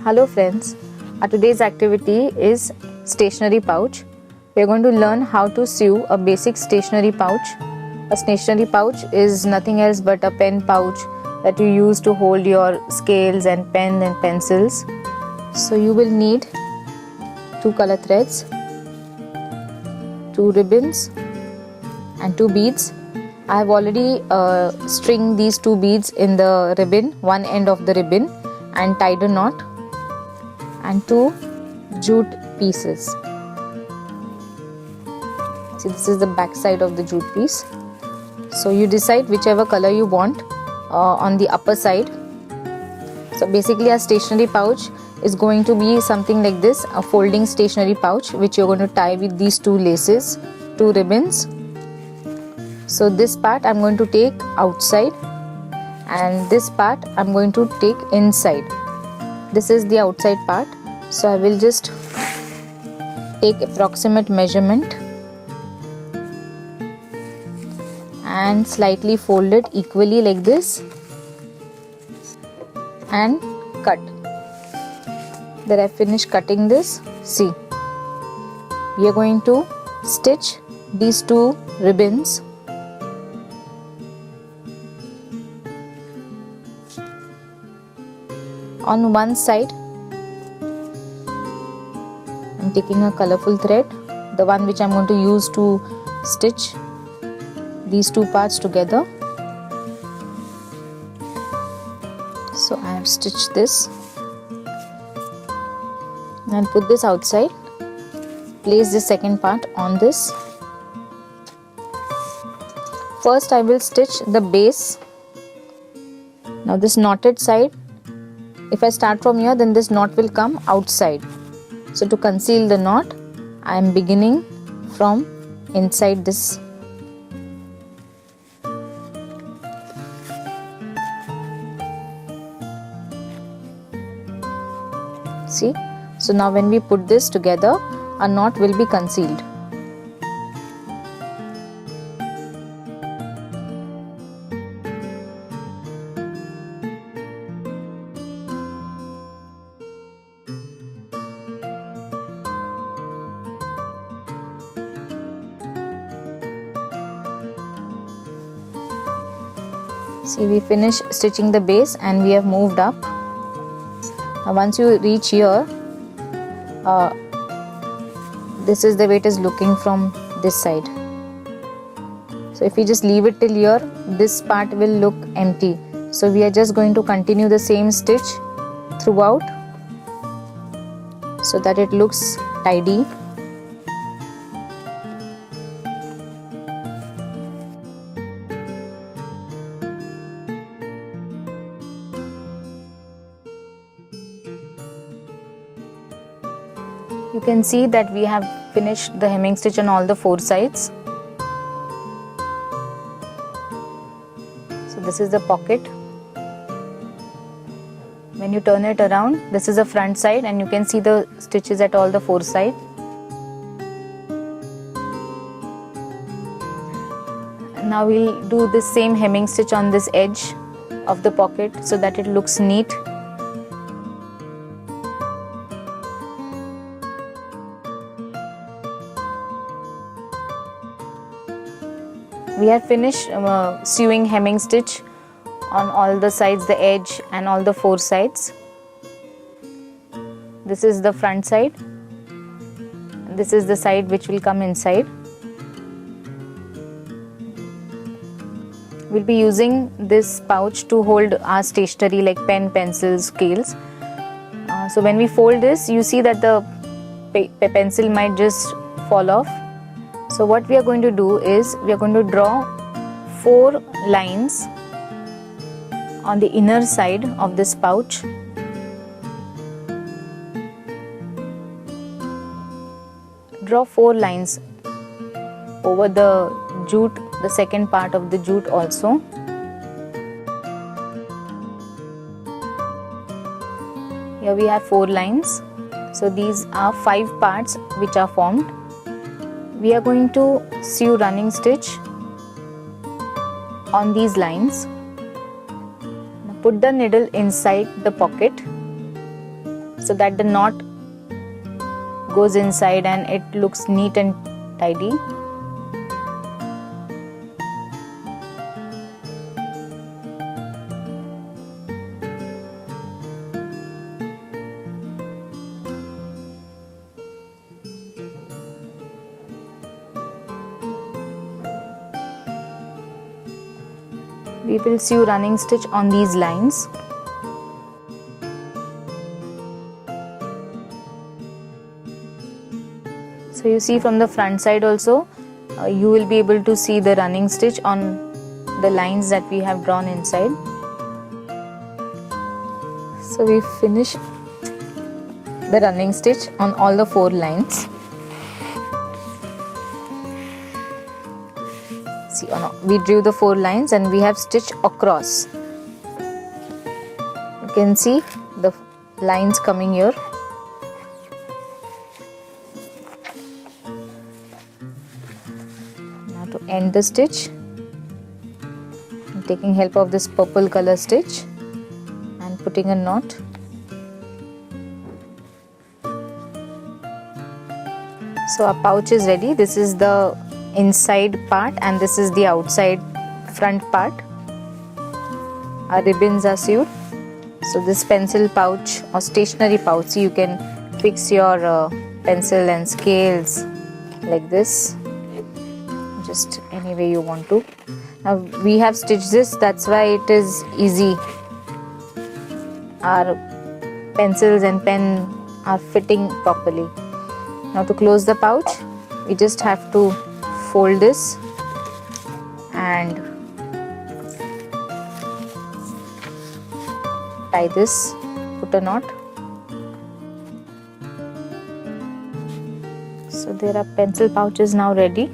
Hello friends, today's activity is stationery pouch. We are going to learn how to sew a basic stationery pouch. A stationery pouch is nothing else but a pen pouch that you use to hold your scales and pen and pencils. So you will need 2 color threads, 2 ribbons and 2 beads. I have already stringed these 2 beads in the ribbon, one end of the ribbon, and tied a knot, and 2 jute pieces. See, this is the back side of the jute piece. So you decide whichever color you want on the upper side. So basically a stationery pouch is going to be something like this, a folding stationery pouch which you're going to tie with these 2 laces, 2 ribbons. So this part I'm going to take outside and this part I'm going to take inside. This is the outside part, so I will just take approximate measurement and slightly fold it equally like this and cut. Then I finish cutting this. See, we are going to stitch these 2 ribbons on one side. I'm taking a colorful thread, the one which I'm going to use to stitch these 2 parts together. So I have stitched this and put this outside. Place the second part on this. First I will stitch the base. Now this knotted side, if I start from here, then this knot will come outside. So to conceal the knot, I am beginning from inside this. See, so now when we put this together, a knot will be concealed. See, we finished stitching the base and we have moved up. Now once you reach here, this is the way it is looking from this side. So if we just leave it till here, this part will look empty. So we are just going to continue the same stitch throughout so that it looks tidy. You can see that we have finished the hemming stitch on all the 4 sides. So this is the pocket. When you turn it around, this is the front side and you can see the stitches at all the 4 sides. Now we'll do the same hemming stitch on this edge of the pocket so that it looks neat. We have finished sewing hemming stitch on all the sides, the edge and all the 4 sides. This is the front side. This is the side which will come inside. We'll be using this pouch to hold our stationery like pen, pencils, scales. So when we fold this, you see that the pencil might just fall off. So what we are going to do is we are going to draw 4 lines on the inner side of this pouch. Draw 4 lines over the jute, the second part of the jute also. Here we have 4 lines. So these are 5 parts which are formed. We are going to sew running stitch on these lines. Now put the needle inside the pocket so that the knot goes inside and it looks neat and tidy. We will sew running stitch on these lines. So you see from the front side also, you will be able to see the running stitch on the lines that we have drawn inside. So we finish the running stitch on all the 4 lines. See, we drew the 4 lines and we have stitched across. You can see the lines coming here. Now to end the stitch, I'm taking help of this purple color stitch and putting a knot. So our pouch is ready. This is the inside part and this is the outside front part. Our ribbons are sewed. So this pencil pouch or stationery pouch, so you can fix your pencil and scales like this, just any way you want to. Now we have stitched this, that's why it is easy. Our pencils and pen are fitting properly. Now to close the pouch, we just have to fold this and tie this, put a knot. So there are pencil pouches now ready.